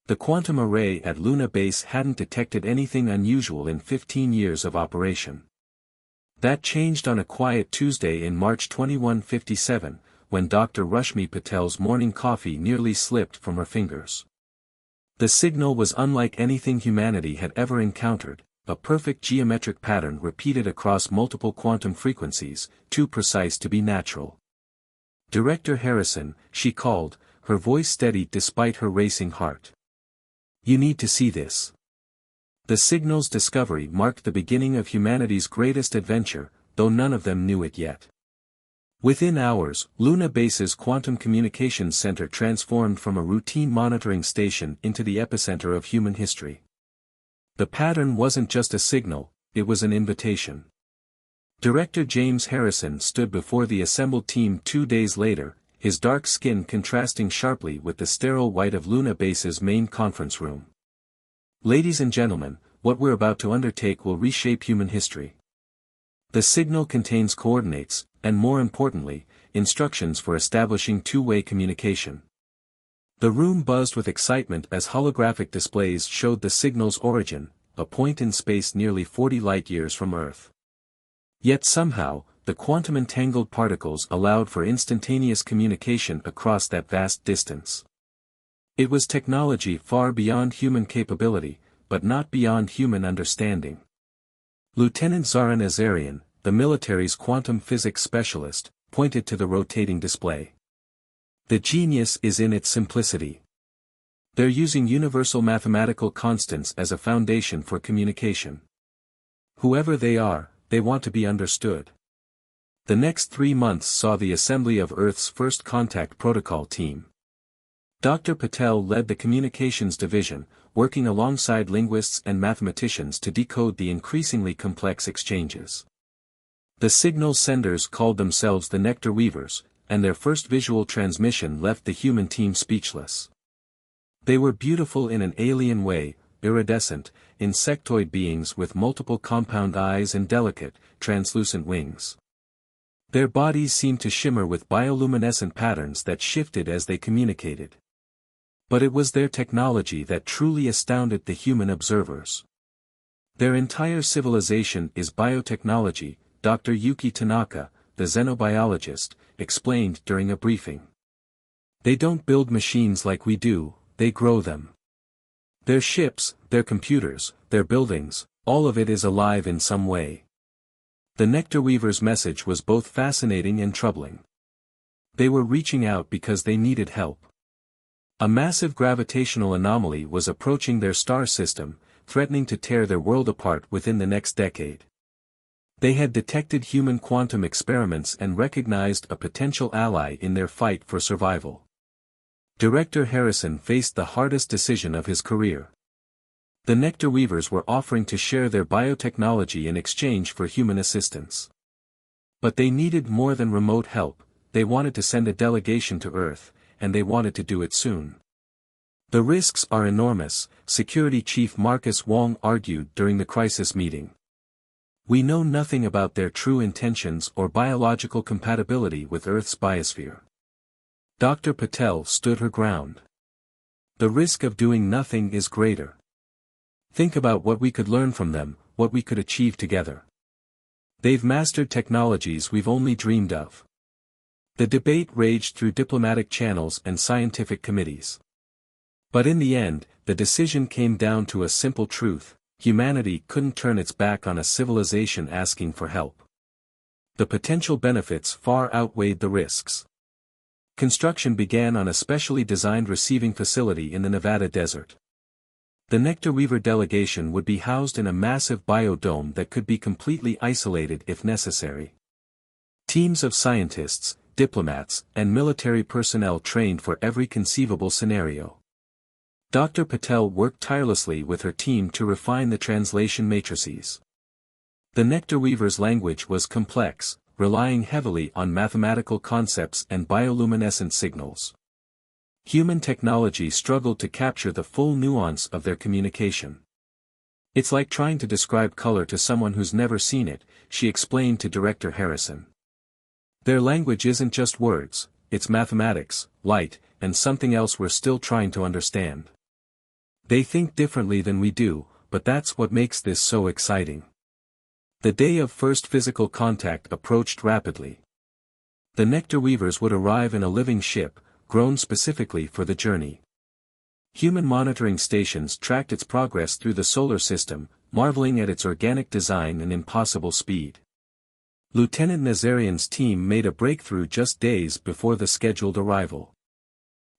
The quantum array at Luna Base hadn't detected anything unusual in 15 years of operation. That changed on a quiet Tuesday in March 2157, when Dr. Rashmi Patel's morning coffee nearly slipped from her fingers. The signal was unlike anything humanity had ever encountered, a perfect geometric pattern repeated across multiple quantum frequencies, too precise to be natural. "Director Harrison," she called, her voice steady despite her racing heart. "You need to see this." The signal's discovery marked the beginning of humanity's greatest adventure, though none of them knew it yet. Within hours, Luna Base's Quantum Communications Center transformed from a routine monitoring station into the epicenter of human history. The pattern wasn't just a signal, it was an invitation. Director James Harrison stood before the assembled team 2 days later, his dark skin contrasting sharply with the sterile white of Luna Base's main conference room. "Ladies and gentlemen, what we're about to undertake will reshape human history. The signal contains coordinates, and more importantly, instructions for establishing two-way communication." The room buzzed with excitement as holographic displays showed the signal's origin, a point in space nearly 40 light-years from Earth. Yet somehow, the quantum-entangled particles allowed for instantaneous communication across that vast distance. It was technology far beyond human capability, but not beyond human understanding. Lieutenant Zaran Azarian, the military's quantum physics specialist, pointed to the rotating display. "The genius is in its simplicity. They're using universal mathematical constants as a foundation for communication. Whoever they are, they want to be understood." The next 3 months saw the assembly of Earth's first contact protocol team. Dr. Patel led the communications division, working alongside linguists and mathematicians to decode the increasingly complex exchanges. The signal senders called themselves the Nectar Weavers, and their first visual transmission left the human team speechless. They were beautiful in an alien way, iridescent, insectoid beings with multiple compound eyes and delicate, translucent wings. Their bodies seemed to shimmer with bioluminescent patterns that shifted as they communicated. But it was their technology that truly astounded the human observers. "Their entire civilization is biotechnology," Dr. Yuki Tanaka, the xenobiologist, explained during a briefing. "They don't build machines like we do, they grow them. Their ships, their computers, their buildings, all of it is alive in some way." The Nectar Weaver's message was both fascinating and troubling. They were reaching out because they needed help. A massive gravitational anomaly was approaching their star system, threatening to tear their world apart within the next decade. They had detected human quantum experiments and recognized a potential ally in their fight for survival. Director Harrison faced the hardest decision of his career. The Nectar Weavers were offering to share their biotechnology in exchange for human assistance. But they needed more than remote help, they wanted to send a delegation to Earth, and they wanted to do it soon. "The risks are enormous," Security Chief Marcus Wong argued during the crisis meeting. "We know nothing about their true intentions or biological compatibility with Earth's biosphere." Dr. Patel stood her ground. "The risk of doing nothing is greater. Think about what we could learn from them, what we could achieve together. They've mastered technologies we've only dreamed of." The debate raged through diplomatic channels and scientific committees. But in the end, the decision came down to a simple truth: humanity couldn't turn its back on a civilization asking for help. The potential benefits far outweighed the risks. Construction began on a specially designed receiving facility in the Nevada desert. The Nectar Weaver delegation would be housed in a massive biodome that could be completely isolated if necessary. Teams of scientists, diplomats, and military personnel trained for every conceivable scenario. Dr. Patel worked tirelessly with her team to refine the translation matrices. The Nectar Weaver's language was complex, relying heavily on mathematical concepts and bioluminescent signals. Human technology struggled to capture the full nuance of their communication. "It's like trying to describe color to someone who's never seen it," she explained to Director Harrison. "Their language isn't just words, it's mathematics, light, and something else we're still trying to understand." They think differently than we do, but that's what makes this so exciting. The day of first physical contact approached rapidly. The nectar weavers would arrive in a living ship, grown specifically for the journey. Human monitoring stations tracked its progress through the solar system, marveling at its organic design and impossible speed. Lieutenant Nazarian's team made a breakthrough just days before the scheduled arrival.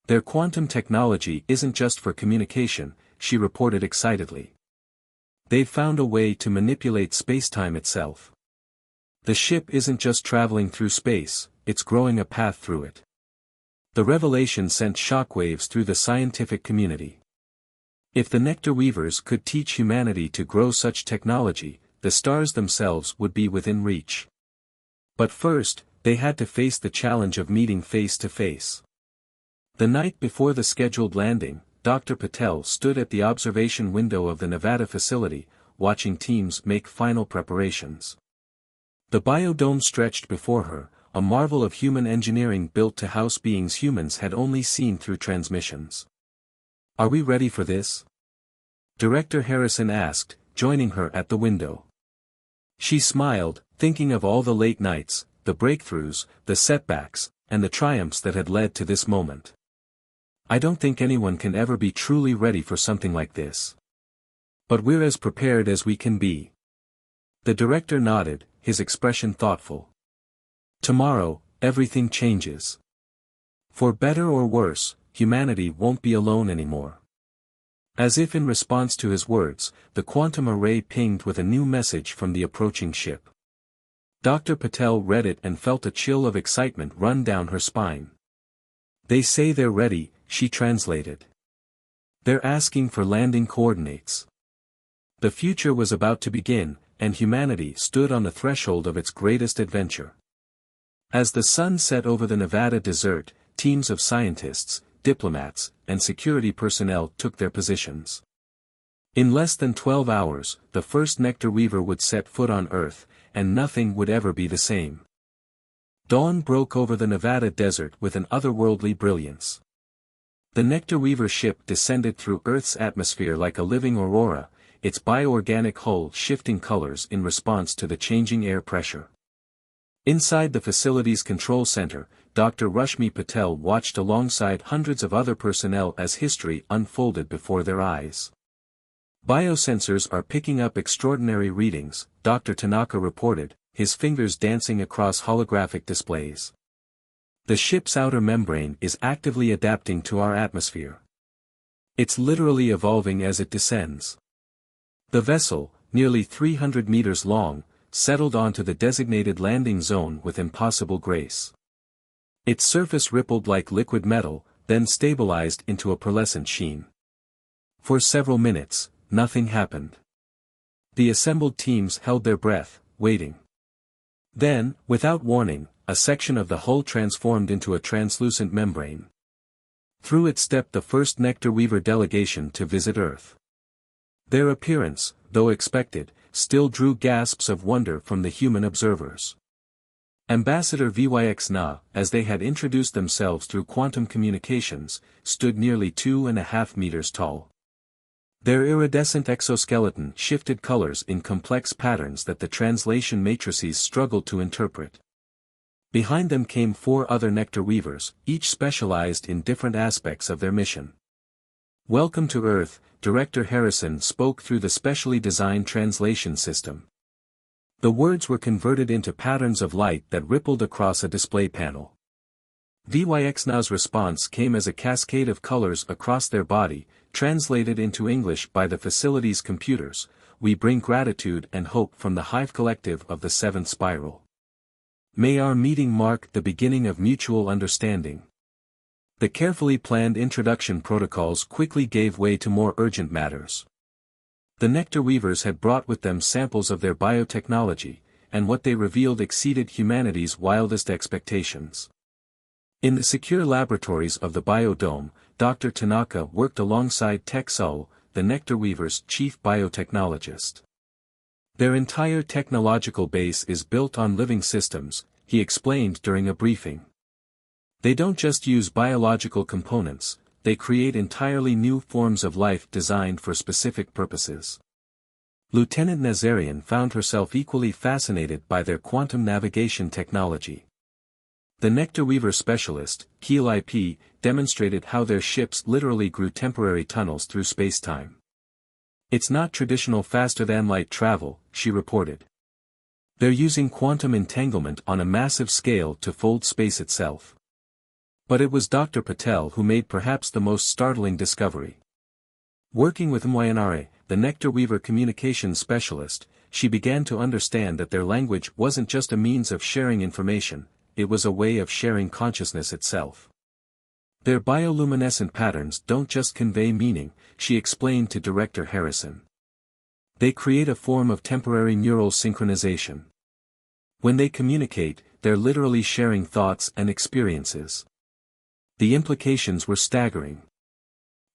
Their quantum technology isn't just for communication, she reported excitedly. They've found a way to manipulate spacetime itself. The ship isn't just traveling through space, it's growing a path through it. The revelation sent shockwaves through the scientific community. If the nectar weavers could teach humanity to grow such technology, the stars themselves would be within reach. But first, they had to face the challenge of meeting face to face. The night before the scheduled landing, Dr. Patel stood at the observation window of the Nevada facility, watching teams make final preparations. The biodome stretched before her, a marvel of human engineering built to house beings humans had only seen through transmissions. "Are we ready for this?" Director Harrison asked, joining her at the window. She smiled, thinking of all the late nights, the breakthroughs, the setbacks, and the triumphs that had led to this moment. "I don't think anyone can ever be truly ready for something like this. But we're as prepared as we can be." The director nodded, his expression thoughtful. "Tomorrow, everything changes. For better or worse, humanity won't be alone anymore." As if in response to his words, the quantum array pinged with a new message from the approaching ship. Dr. Patel read it and felt a chill of excitement run down her spine. "They say they're ready," she translated. "They're asking for landing coordinates." The future was about to begin, and humanity stood on the threshold of its greatest adventure. As the sun set over the Nevada desert, teams of scientists, diplomats, and security personnel took their positions. In less than 12 hours, the first nectar weaver would set foot on Earth, and nothing would ever be the same. Dawn broke over the Nevada desert with an otherworldly brilliance. The nectar weaver ship descended through Earth's atmosphere like a living aurora, its bioorganic hull shifting colors in response to the changing air pressure. Inside the facility's control center, Dr. Rashmi Patel watched alongside hundreds of other personnel as history unfolded before their eyes. "Biosensors are picking up extraordinary readings," Dr. Tanaka reported, his fingers dancing across holographic displays. "The ship's outer membrane is actively adapting to our atmosphere. It's literally evolving as it descends." The vessel, nearly 300 meters long, settled onto the designated landing zone with impossible grace. Its surface rippled like liquid metal, then stabilized into a pearlescent sheen. For several minutes, nothing happened. The assembled teams held their breath, waiting. Then, without warning, a section of the hull transformed into a translucent membrane. Through it stepped the first nectar weaver delegation to visit Earth. Their appearance, though expected, still drew gasps of wonder from the human observers. Ambassador Vyx, as they had introduced themselves through quantum communications, stood nearly 2.5 meters tall. Their iridescent exoskeleton shifted colors in complex patterns that the translation matrices struggled to interpret. Behind them came 4 other nectar weavers, each specialized in different aspects of their mission. "Welcome to Earth," Director Harrison spoke through the specially designed translation system. The words were converted into patterns of light that rippled across a display panel. Vyx's response came as a cascade of colors across their body, translated into English by the facility's computers. "We bring gratitude and hope from the Hive Collective of the Seventh Spiral. May our meeting mark the beginning of mutual understanding." The carefully planned introduction protocols quickly gave way to more urgent matters. The nectar weavers had brought with them samples of their biotechnology, and what they revealed exceeded humanity's wildest expectations. In the secure laboratories of the biodome, Dr. Tanaka worked alongside Tech Sul, the nectar weavers' chief biotechnologist. "Their entire technological base is built on living systems," he explained during a briefing. "They don't just use biological components, they create entirely new forms of life designed for specific purposes. Lieutenant Nazarian found herself equally fascinated by their quantum navigation technology. The Nectar Weaver specialist, Keel IP, demonstrated how their ships literally grew temporary tunnels through space-time. "It's not traditional faster-than-light travel," she reported. "They're using quantum entanglement on a massive scale to fold space itself." But it was Dr. Patel who made perhaps the most startling discovery. Working with Mochicat-erpillar, the Nectar Weaver communications specialist, she began to understand that their language wasn't just a means of sharing information, it was a way of sharing consciousness itself. "Their bioluminescent patterns don't just convey meaning," she explained to Director Harrison. "They create a form of temporary neural synchronization. When they communicate, they're literally sharing thoughts and experiences." The implications were staggering.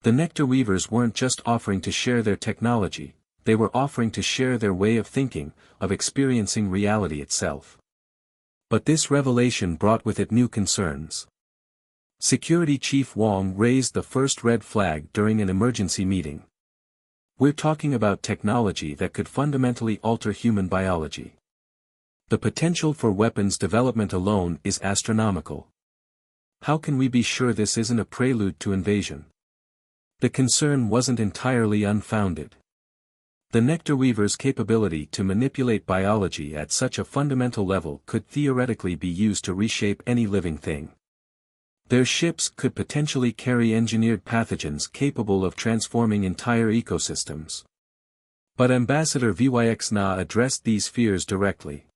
The Nectar Weavers weren't just offering to share their technology, they were offering to share their way of thinking, of experiencing reality itself. But this revelation brought with it new concerns. Security Chief Wong raised the first red flag during an emergency meeting. "We're talking about technology that could fundamentally alter human biology. The potential for weapons development alone is astronomical. How can we be sure this isn't a prelude to invasion?" The concern wasn't entirely unfounded. The Nectar Weaver's capability to manipulate biology at such a fundamental level could theoretically be used to reshape any living thing. Their ships could potentially carry engineered pathogens capable of transforming entire ecosystems. But Ambassador Vyx-na addressed these fears directly.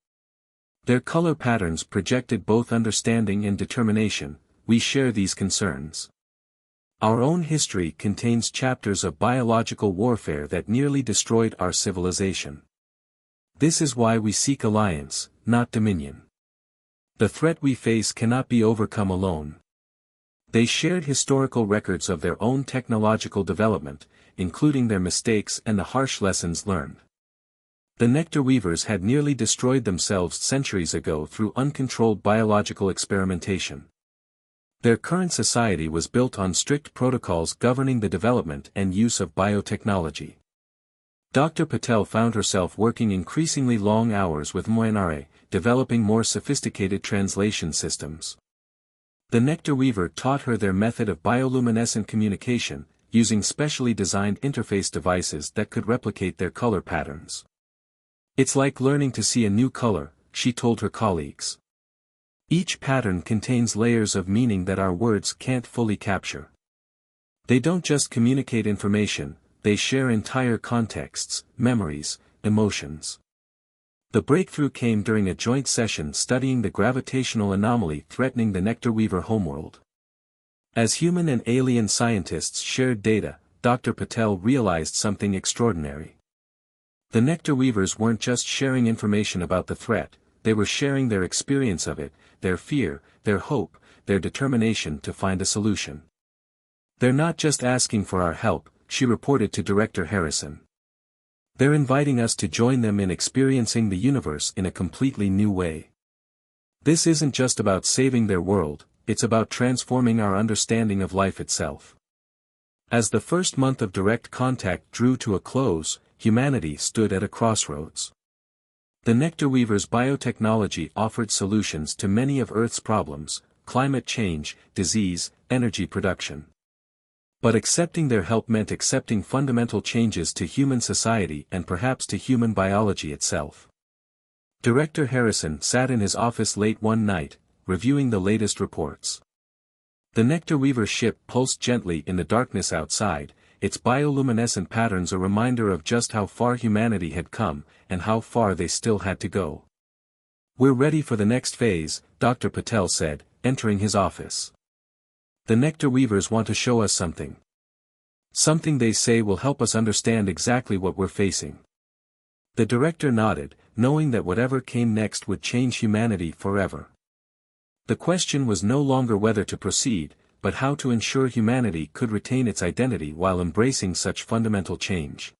"Their color patterns projected both understanding and determination. We share these concerns. Our own history contains chapters of biological warfare that nearly destroyed our civilization. This is why we seek alliance, not dominion. The threat we face cannot be overcome alone." They shared historical records of their own technological development, including their mistakes and the harsh lessons learned. The Nectar Weavers had nearly destroyed themselves centuries ago through uncontrolled biological experimentation. Their current society was built on strict protocols governing the development and use of biotechnology. Dr. Patel found herself working increasingly long hours with Mochicat-erpillar, developing more sophisticated translation systems. The Nectar Weaver taught her their method of bioluminescent communication, using specially designed interface devices that could replicate their color patterns. "It's like learning to see a new color," she told her colleagues. "Each pattern contains layers of meaning that our words can't fully capture. They don't just communicate information, they share entire contexts, memories, emotions." The breakthrough came during a joint session studying the gravitational anomaly threatening the Nectar Weaver homeworld. As human and alien scientists shared data, Dr. Patel realized something extraordinary. The Nectar Weavers weren't just sharing information about the threat, they were sharing their experience of it, their fear, their hope, their determination to find a solution. "They're not just asking for our help," she reported to Director Harrison. "They're inviting us to join them in experiencing the universe in a completely new way. This isn't just about saving their world, it's about transforming our understanding of life itself." As the first month of direct contact drew to a close, humanity stood at a crossroads. The Nectar Weaver's biotechnology offered solutions to many of Earth's problems: climate change, disease, energy production. But accepting their help meant accepting fundamental changes to human society and perhaps to human biology itself. Director Harrison sat in his office late one night, reviewing the latest reports. The Nectar Weaver ship pulsed gently in the darkness outside, its bioluminescent patterns a reminder of just how far humanity had come, and how far they still had to go. "We're ready for the next phase," Dr. Patel said, entering his office. "The Nectar Weavers want to show us something. Something they say will help us understand exactly what we're facing." The director nodded, knowing that whatever came next would change humanity forever. The question was no longer whether to proceed, but how to ensure humanity could retain its identity while embracing such fundamental change.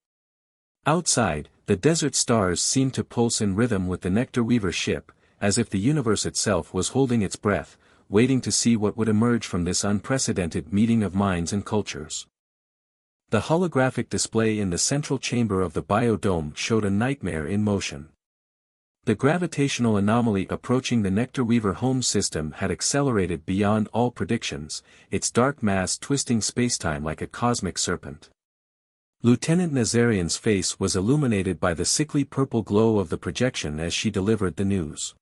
Outside, the desert stars seemed to pulse in rhythm with the Nectar Weaver ship, as if the universe itself was holding its breath, waiting to see what would emerge from this unprecedented meeting of minds and cultures. The holographic display in the central chamber of the biodome showed a nightmare in motion. The gravitational anomaly approaching the Nectar Weaver home system had accelerated beyond all predictions, its dark mass twisting spacetime like a cosmic serpent. Lieutenant Nazarian's face was illuminated by the sickly purple glow of the projection as she delivered the news.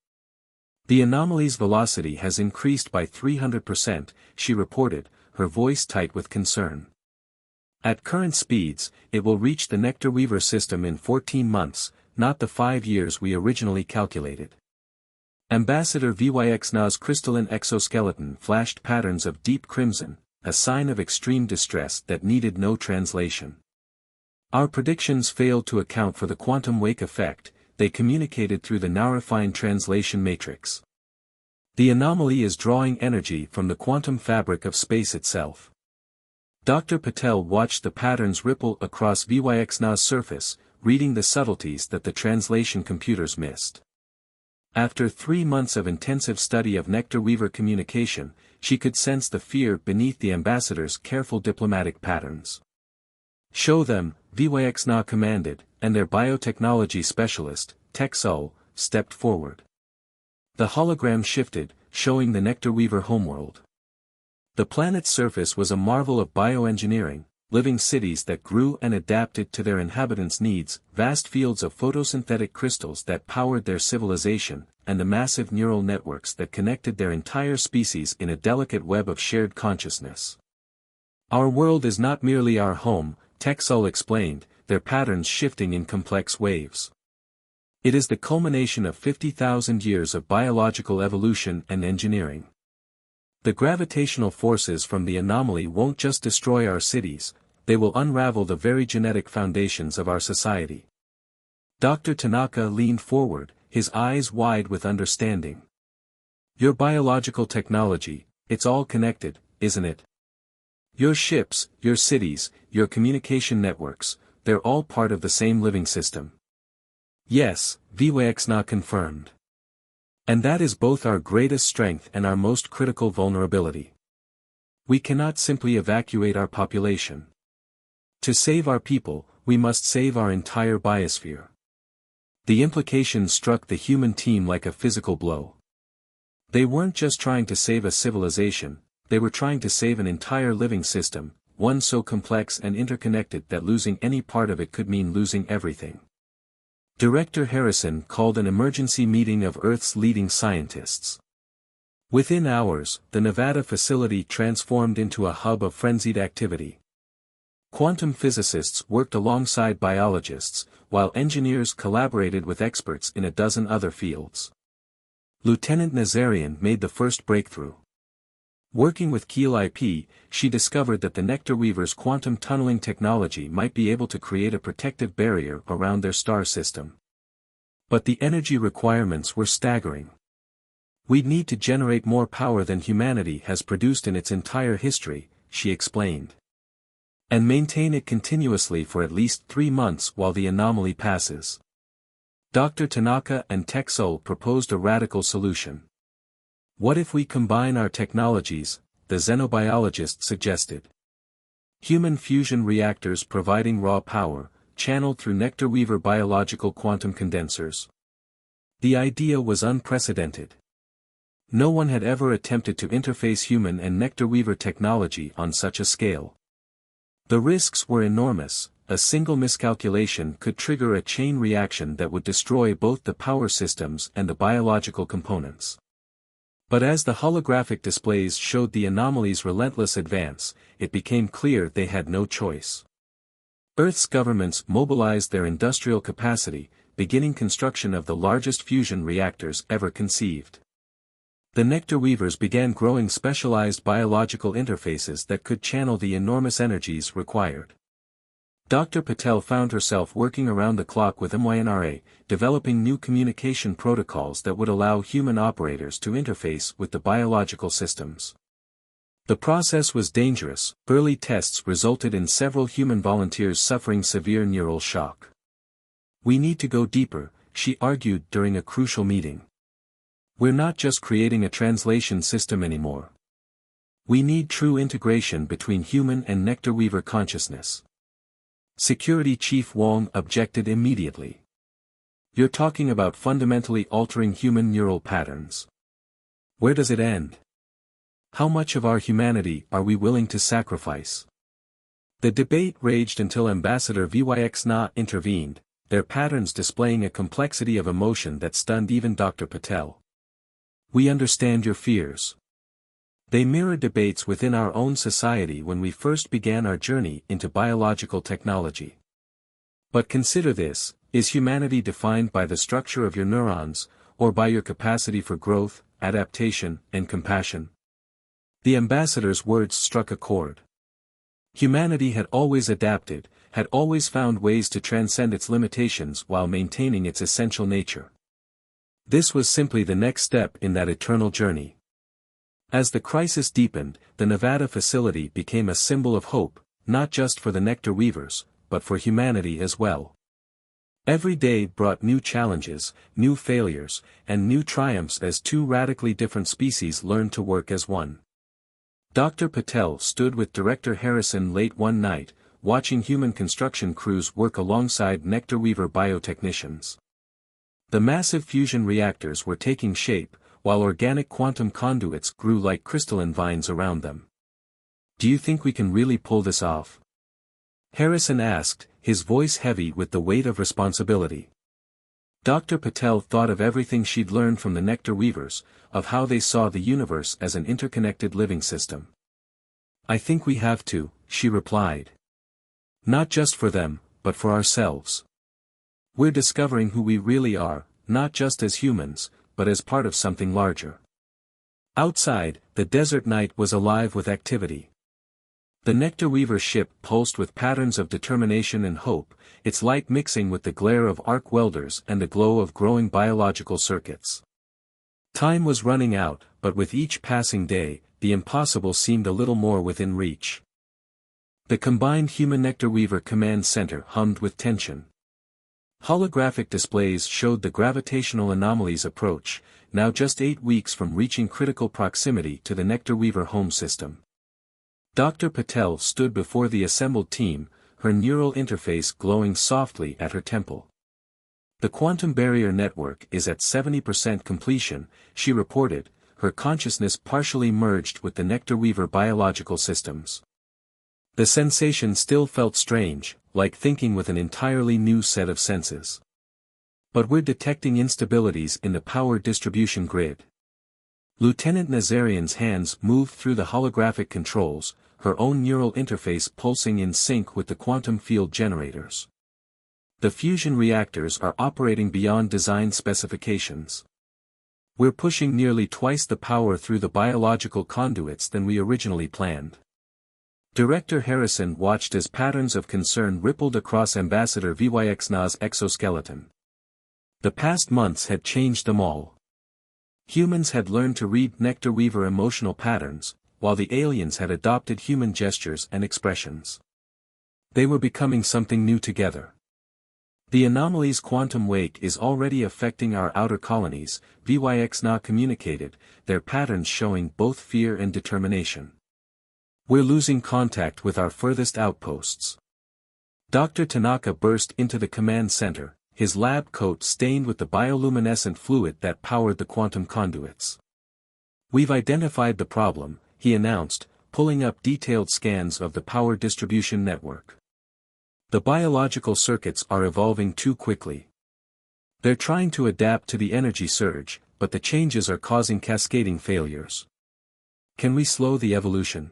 The anomaly's velocity has increased by 300%, she reported, her voice tight with concern. At current speeds, it will reach the Nectar Weaver system in 14 months, not the 5 years we originally calculated. Ambassador Vyxna's crystalline exoskeleton flashed patterns of deep crimson, a sign of extreme distress that needed no translation. Our predictions failed to account for the quantum wake effect, they communicated through the narrowfine translation matrix. The anomaly is drawing energy from the quantum fabric of space itself. Dr. Patel watched the patterns ripple across Vyxna's surface, reading the subtleties that the translation computers missed. After 3 months of intensive study of Nectar Weaver communication, she could sense the fear beneath the ambassador's careful diplomatic patterns. "Show them," Vyxna commanded, and their biotechnology specialist, Texul, stepped forward. The hologram shifted, showing the Nectar Weaver homeworld. The planet's surface was a marvel of bioengineering, living cities that grew and adapted to their inhabitants' needs, vast fields of photosynthetic crystals that powered their civilization, and the massive neural networks that connected their entire species in a delicate web of shared consciousness. "Our world is not merely our home," Texul explained, their patterns shifting in complex waves. "It is the culmination of 50,000 years of biological evolution and engineering. The gravitational forces from the anomaly won't just destroy our cities, they will unravel the very genetic foundations of our society." Dr. Tanaka leaned forward, his eyes wide with understanding. "Your biological technology, it's all connected, isn't it? Your ships, your cities, your communication networks, they're all part of the same living system." "Yes," Vyxna confirmed. "And that is both our greatest strength and our most critical vulnerability. We cannot simply evacuate our population. To save our people, we must save our entire biosphere." The implication struck the human team like a physical blow. They weren't just trying to save a civilization, they were trying to save an entire living system, one so complex and interconnected that losing any part of it could mean losing everything. Director Harrison called an emergency meeting of Earth's leading scientists. Within hours, the Nevada facility transformed into a hub of frenzied activity. Quantum physicists worked alongside biologists, while engineers collaborated with experts in a dozen other fields. Lieutenant Nazarian made the first breakthrough. Working with Keel IP, she discovered that the Nectar Weaver's quantum tunneling technology might be able to create a protective barrier around their star system. But the energy requirements were staggering. "We'd need to generate more power than humanity has produced in its entire history," she explained. "And maintain it continuously for at least 3 months while the anomaly passes." Dr. Tanaka and Texul proposed a radical solution. "What if we combine our technologies?" the xenobiologist suggested. Human fusion reactors providing raw power, channeled through Nectar Weaver biological quantum condensers. The idea was unprecedented. No one had ever attempted to interface human and Nectar Weaver technology on such a scale. The risks were enormous. A single miscalculation could trigger a chain reaction that would destroy both the power systems and the biological components. But as the holographic displays showed the anomaly's relentless advance, it became clear they had no choice. Earth's governments mobilized their industrial capacity, beginning construction of the largest fusion reactors ever conceived. The Nectar Weavers began growing specialized biological interfaces that could channel the enormous energies required. Dr. Patel found herself working around the clock with MYNRA, developing new communication protocols that would allow human operators to interface with the biological systems. The process was dangerous. Early tests resulted in several human volunteers suffering severe neural shock. "We need to go deeper," she argued during a crucial meeting. We're not just creating a translation system anymore. We need true integration between human and Nectar Weaver consciousness. Security Chief Wong objected immediately. You're talking about fundamentally altering human neural patterns. Where does it end? How much of our humanity are we willing to sacrifice? The debate raged until Ambassador Vyxna intervened, their patterns displaying a complexity of emotion that stunned even Dr. Patel. We understand your fears. They mirror debates within our own society when we first began our journey into biological technology. But consider this, is humanity defined by the structure of your neurons, or by your capacity for growth, adaptation, and compassion? The ambassador's words struck a chord. Humanity had always adapted, had always found ways to transcend its limitations while maintaining its essential nature. This was simply the next step in that eternal journey. As the crisis deepened, the Nevada facility became a symbol of hope, not just for the Nectar Weavers, but for humanity as well. Every day brought new challenges, new failures, and new triumphs as two radically different species learned to work as one. Dr. Patel stood with Director Harrison late one night, watching human construction crews work alongside Nectar Weaver biotechnicians. The massive fusion reactors were taking shape, while organic quantum conduits grew like crystalline vines around them. Do you think we can really pull this off? Harrison asked, his voice heavy with the weight of responsibility. Dr. Patel thought of everything she'd learned from the Nectar Weavers, of how they saw the universe as an interconnected living system. I think we have to, she replied. Not just for them, but for ourselves. We're discovering who we really are, not just as humans, but as part of something larger. Outside, the desert night was alive with activity. The Nectar Weaver ship pulsed with patterns of determination and hope, its light mixing with the glare of arc welders and the glow of growing biological circuits. Time was running out, but with each passing day, the impossible seemed a little more within reach. The combined human Nectar Weaver command center hummed with tension. Holographic displays showed the gravitational anomalies approach, now just 8 weeks from reaching critical proximity to the Nectar Weaver home system. Dr. Patel stood before the assembled team, her neural interface glowing softly at her temple. The quantum barrier network is at 70% completion, she reported, her consciousness partially merged with the Nectar Weaver biological systems. The sensation still felt strange, like thinking with an entirely new set of senses. But we're detecting instabilities in the power distribution grid. Lieutenant Nazarian's hands moved through the holographic controls, her own neural interface pulsing in sync with the quantum field generators. The fusion reactors are operating beyond design specifications. We're pushing nearly twice the power through the biological conduits than we originally planned. Director Harrison watched as patterns of concern rippled across Ambassador Vyxna's exoskeleton. The past months had changed them all. Humans had learned to read Nectar Weaver emotional patterns, while the aliens had adopted human gestures and expressions. They were becoming something new together. The anomaly's quantum wake is already affecting our outer colonies, Vyxna communicated, their patterns showing both fear and determination. We're losing contact with our furthest outposts. Dr. Tanaka burst into the command center, his lab coat stained with the bioluminescent fluid that powered the quantum conduits. We've identified the problem, he announced, pulling up detailed scans of the power distribution network. The biological circuits are evolving too quickly. They're trying to adapt to the energy surge, but the changes are causing cascading failures. Can we slow the evolution?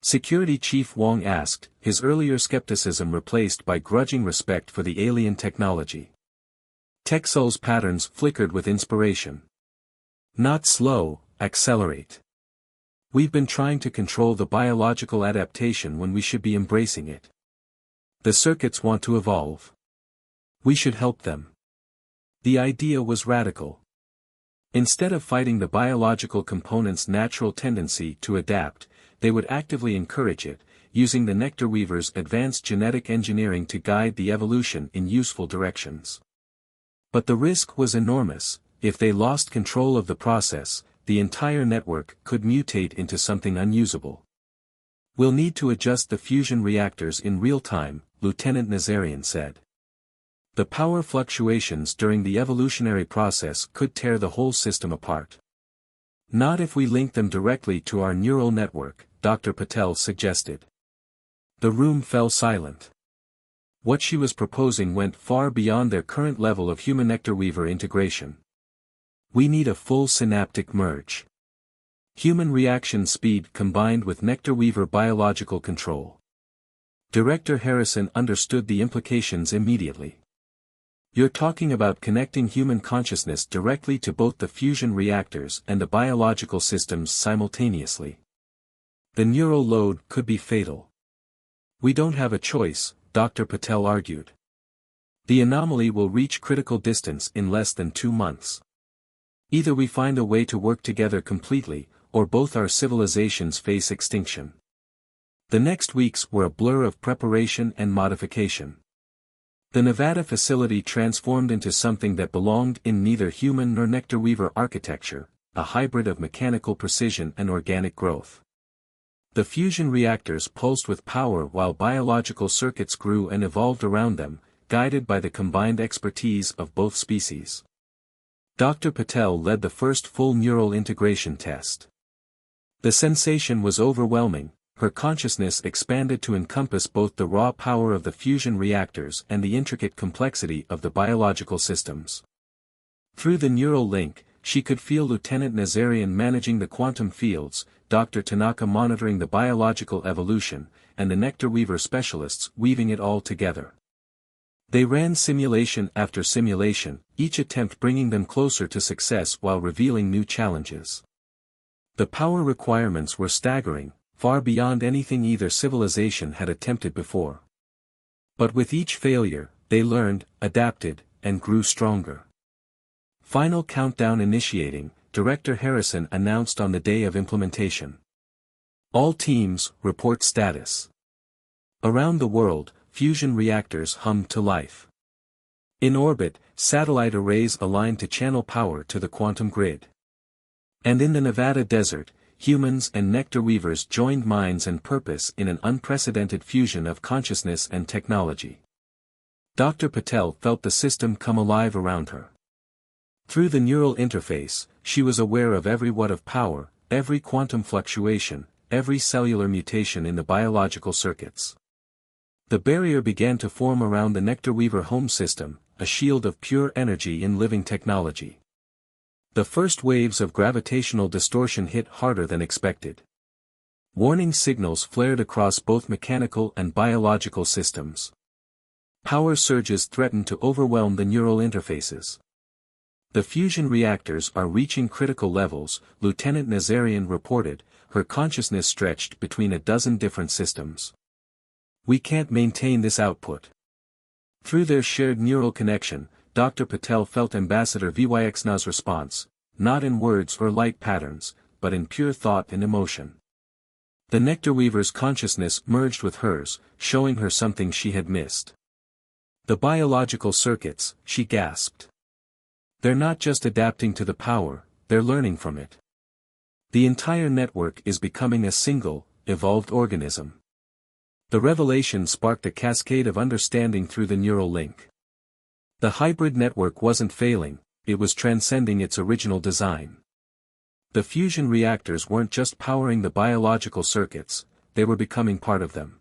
Security Chief Wong asked, his earlier skepticism replaced by grudging respect for the alien technology. Texel's patterns flickered with inspiration. Not slow, accelerate. We've been trying to control the biological adaptation when we should be embracing it. The circuits want to evolve. We should help them. The idea was radical. Instead of fighting the biological component's natural tendency to adapt, they would actively encourage it, using the Nectar Weaver's advanced genetic engineering to guide the evolution in useful directions. But the risk was enormous, if they lost control of the process, the entire network could mutate into something unusable. "We'll need to adjust the fusion reactors in real time," Lieutenant Nazarian said. "The power fluctuations during the evolutionary process could tear the whole system apart." "Not if we link them directly to our neural network," Dr. Patel suggested. The room fell silent. What she was proposing went far beyond their current level of human nectar-weaver integration. "We need a full synaptic merge. Human reaction speed combined with nectar-weaver biological control." Director Harrison understood the implications immediately. "You're talking about connecting human consciousness directly to both the fusion reactors and the biological systems simultaneously. The neural load could be fatal." "We don't have a choice," Dr. Patel argued. "The anomaly will reach critical distance in less than 2 months. Either we find a way to work together completely, or both our civilizations face extinction." The next weeks were a blur of preparation and modification. The Nevada facility transformed into something that belonged in neither human nor nectar-weaver architecture, a hybrid of mechanical precision and organic growth. The fusion reactors pulsed with power while biological circuits grew and evolved around them, guided by the combined expertise of both species. Dr. Patel led the first full neural integration test. The sensation was overwhelming. Her consciousness expanded to encompass both the raw power of the fusion reactors and the intricate complexity of the biological systems. Through the neural link, she could feel Lieutenant Nazarian managing the quantum fields, Dr. Tanaka monitoring the biological evolution, and the nectar-weaver specialists weaving it all together. They ran simulation after simulation, each attempt bringing them closer to success while revealing new challenges. The power requirements were staggering, far beyond anything either civilization had attempted before. But with each failure, they learned, adapted, and grew stronger. Final countdown initiating, Director Harrison announced on the day of implementation. "All teams, report status." Around the world, fusion reactors hummed to life. In orbit, satellite arrays aligned to channel power to the quantum grid. And in the Nevada desert, humans and nectar-weavers joined minds and purpose in an unprecedented fusion of consciousness and technology. Dr. Patel felt the system come alive around her. Through the neural interface, she was aware of every watt of power, every quantum fluctuation, every cellular mutation in the biological circuits. The barrier began to form around the nectar-weaver home system, a shield of pure energy in living technology. The first waves of gravitational distortion hit harder than expected. Warning signals flared across both mechanical and biological systems. Power surges threatened to overwhelm the neural interfaces. "The fusion reactors are reaching critical levels," Lieutenant Nazarian reported, her consciousness stretched between a dozen different systems. "We can't maintain this output." Through their shared neural connection, Dr. Patel felt Ambassador Vyxna's response, not in words or light patterns, but in pure thought and emotion. The nectar-weaver's consciousness merged with hers, showing her something she had missed. "The biological circuits," she gasped. "They're not just adapting to the power, they're learning from it. The entire network is becoming a single, evolved organism." The revelation sparked a cascade of understanding through the neural link. The hybrid network wasn't failing, it was transcending its original design. The fusion reactors weren't just powering the biological circuits, they were becoming part of them.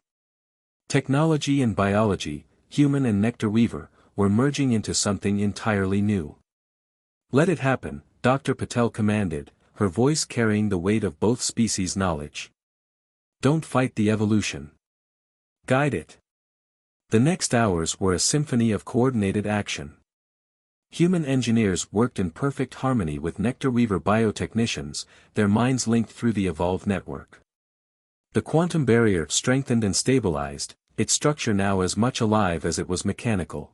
Technology and biology, human and nectar-weaver, were merging into something entirely new. "Let it happen," Dr. Patel commanded, her voice carrying the weight of both species' knowledge. "Don't fight the evolution. Guide it." The next hours were a symphony of coordinated action. Human engineers worked in perfect harmony with nectar-weaver biotechnicians, their minds linked through the evolved network. The quantum barrier strengthened and stabilized, its structure now as much alive as it was mechanical.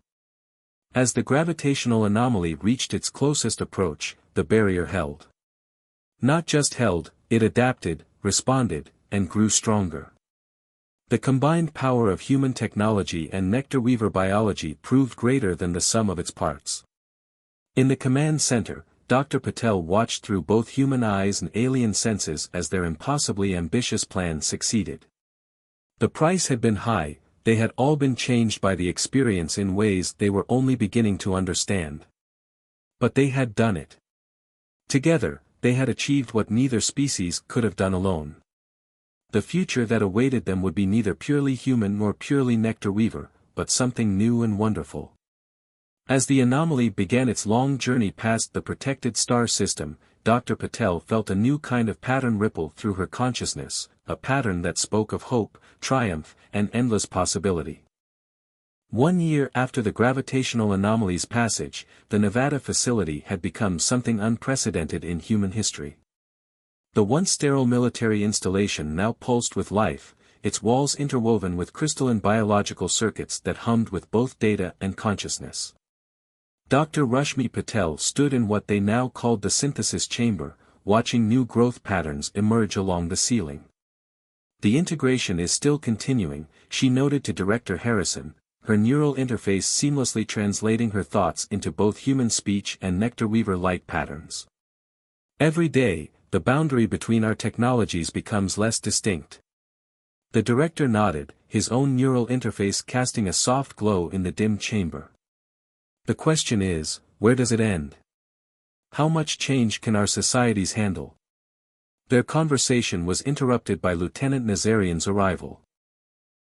As the gravitational anomaly reached its closest approach, the barrier held. Not just held, it adapted, responded, and grew stronger. The combined power of human technology and nectar-weaver biology proved greater than the sum of its parts. In the command center, Dr. Patel watched through both human eyes and alien senses as their impossibly ambitious plan succeeded. The price had been high, they had all been changed by the experience in ways they were only beginning to understand. But they had done it. Together, they had achieved what neither species could have done alone. The future that awaited them would be neither purely human nor purely nectar weaver, but something new and wonderful. As the anomaly began its long journey past the protected star system, Dr. Patel felt a new kind of pattern ripple through her consciousness, a pattern that spoke of hope, triumph, and endless possibility. 1 year after the gravitational anomaly's passage, the Nevada facility had become something unprecedented in human history. The once sterile military installation now pulsed with life, its walls interwoven with crystalline biological circuits that hummed with both data and consciousness. Dr. Rashmi Patel stood in what they now called the synthesis chamber, watching new growth patterns emerge along the ceiling. The integration is still continuing, she noted to Director Harrison, her neural interface seamlessly translating her thoughts into both human speech and nectar weaver light patterns. Every day, the boundary between our technologies becomes less distinct. The director nodded, his own neural interface casting a soft glow in the dim chamber. The question is, where does it end? How much change can our societies handle? Their conversation was interrupted by Lieutenant Nazarian's arrival.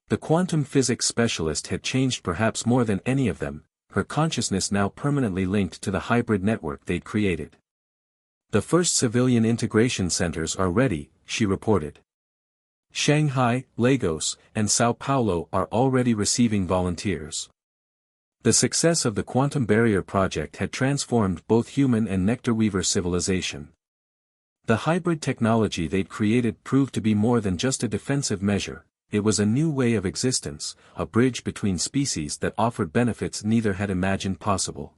The quantum physics specialist had changed perhaps more than any of them, her consciousness now permanently linked to the hybrid network they'd created. The first civilian integration centers are ready, she reported. Shanghai, Lagos, and Sao Paulo are already receiving volunteers. The success of the Quantum Barrier Project had transformed both human and nectar weaver civilization. The hybrid technology they'd created proved to be more than just a defensive measure, it was a new way of existence, a bridge between species that offered benefits neither had imagined possible.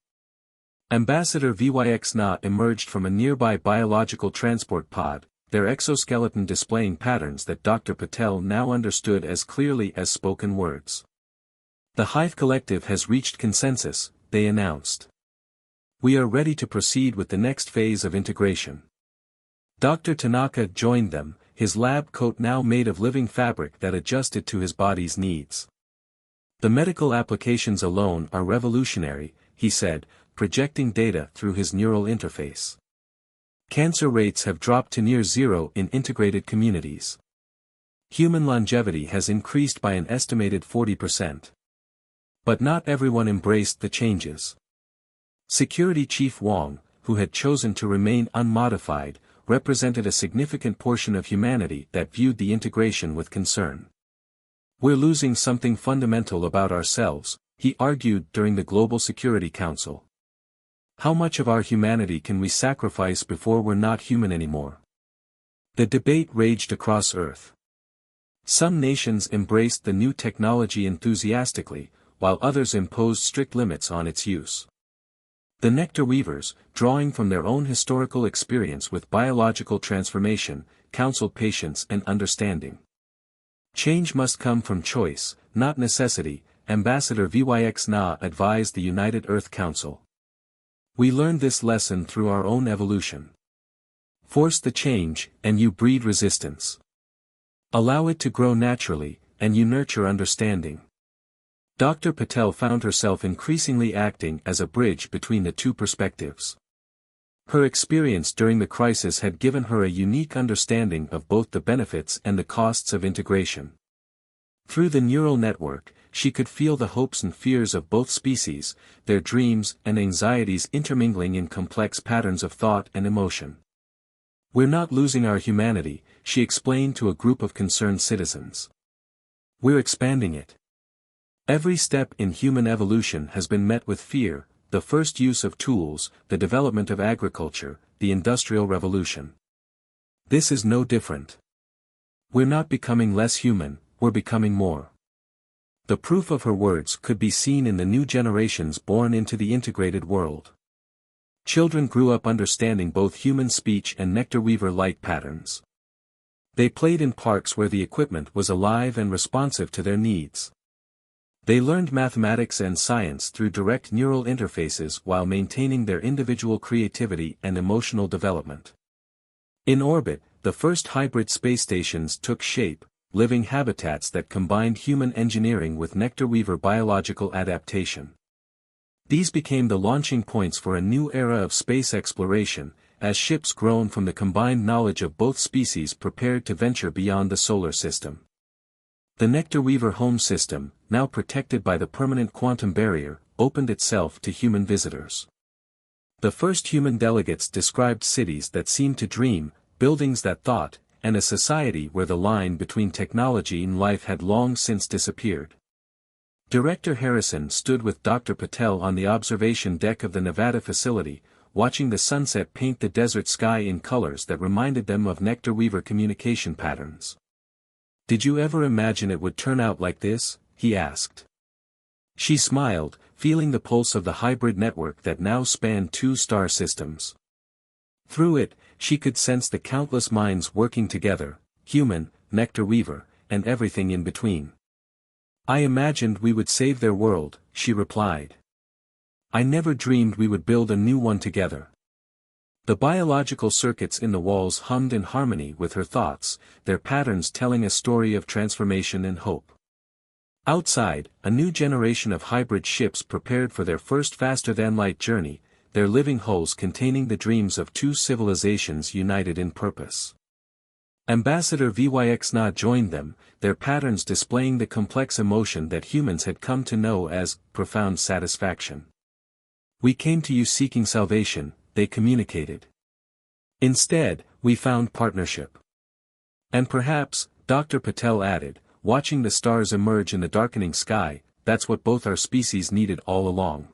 Ambassador Vyx-Na emerged from a nearby biological transport pod, their exoskeleton displaying patterns that Dr. Patel now understood as clearly as spoken words. The Hive Collective has reached consensus, they announced. We are ready to proceed with the next phase of integration. Dr. Tanaka joined them, his lab coat now made of living fabric that adjusted to his body's needs. The medical applications alone are revolutionary, he said, projecting data through his neural interface. Cancer rates have dropped to near zero in integrated communities. Human longevity has increased by an estimated 40%. But not everyone embraced the changes. Security Chief Wong, who had chosen to remain unmodified, represented a significant portion of humanity that viewed the integration with concern. We're losing something fundamental about ourselves, he argued during the Global Security Council. How much of our humanity can we sacrifice before we're not human anymore? The debate raged across Earth. Some nations embraced the new technology enthusiastically, while others imposed strict limits on its use. The nectar weavers, drawing from their own historical experience with biological transformation, counseled patience and understanding. Change must come from choice, not necessity, Ambassador Vyx-Na advised the United Earth Council. We learned this lesson through our own evolution. Force the change, and you breed resistance. Allow it to grow naturally, and you nurture understanding. Dr. Patel found herself increasingly acting as a bridge between the two perspectives. Her experience during the crisis had given her a unique understanding of both the benefits and the costs of integration. Through the neural network, she could feel the hopes and fears of both species, their dreams and anxieties intermingling in complex patterns of thought and emotion. We're not losing our humanity, she explained to a group of concerned citizens. We're expanding it. Every step in human evolution has been met with fear, the first use of tools, the development of agriculture, the Industrial Revolution. This is no different. We're not becoming less human, we're becoming more. The proof of her words could be seen in the new generations born into the integrated world. Children grew up understanding both human speech and nectar weaver light patterns. They played in parks where the equipment was alive and responsive to their needs. They learned mathematics and science through direct neural interfaces while maintaining their individual creativity and emotional development. In orbit, the first hybrid space stations took shape, living habitats that combined human engineering with nectar-weaver biological adaptation. These became the launching points for a new era of space exploration, as ships grown from the combined knowledge of both species prepared to venture beyond the solar system. The nectar-weaver home system, now protected by the permanent quantum barrier, opened itself to human visitors. The first human delegates described cities that seemed to dream, buildings that thought, and a society where the line between technology and life had long since disappeared. Director Harrison stood with Dr. Patel on the observation deck of the Nevada facility, watching the sunset paint the desert sky in colors that reminded them of nectar-weaver communication patterns. "Did you ever imagine it would turn out like this?" he asked. She smiled, feeling the pulse of the hybrid network that now spanned 2 star systems. Through it, she could sense the countless minds working together, human, nectar-weaver, and everything in between. "I imagined we would save their world," she replied. "I never dreamed we would build a new one together." The biological circuits in the walls hummed in harmony with her thoughts, their patterns telling a story of transformation and hope. Outside, a new generation of hybrid ships prepared for their first faster-than-light journey, their living hulls containing the dreams of 2 civilizations united in purpose. Ambassador Vyxna joined them, their patterns displaying the complex emotion that humans had come to know as profound satisfaction. "We came to you seeking salvation," they communicated. "Instead, we found partnership." "And perhaps," Dr. Patel added, watching the stars emerge in the darkening sky, "that's what both our species needed all along."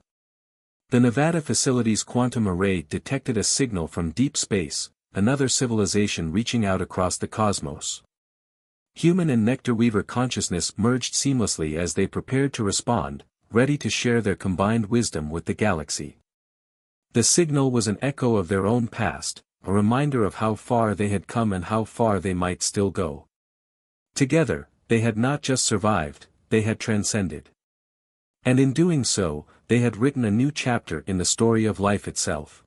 The Nevada facility's quantum array detected a signal from deep space, another civilization reaching out across the cosmos. Human and nectar-weaver consciousness merged seamlessly as they prepared to respond, ready to share their combined wisdom with the galaxy. The signal was an echo of their own past, a reminder of how far they had come and how far they might still go. Together, they had not just survived, they had transcended. And in doing so, they had written a new chapter in the story of life itself.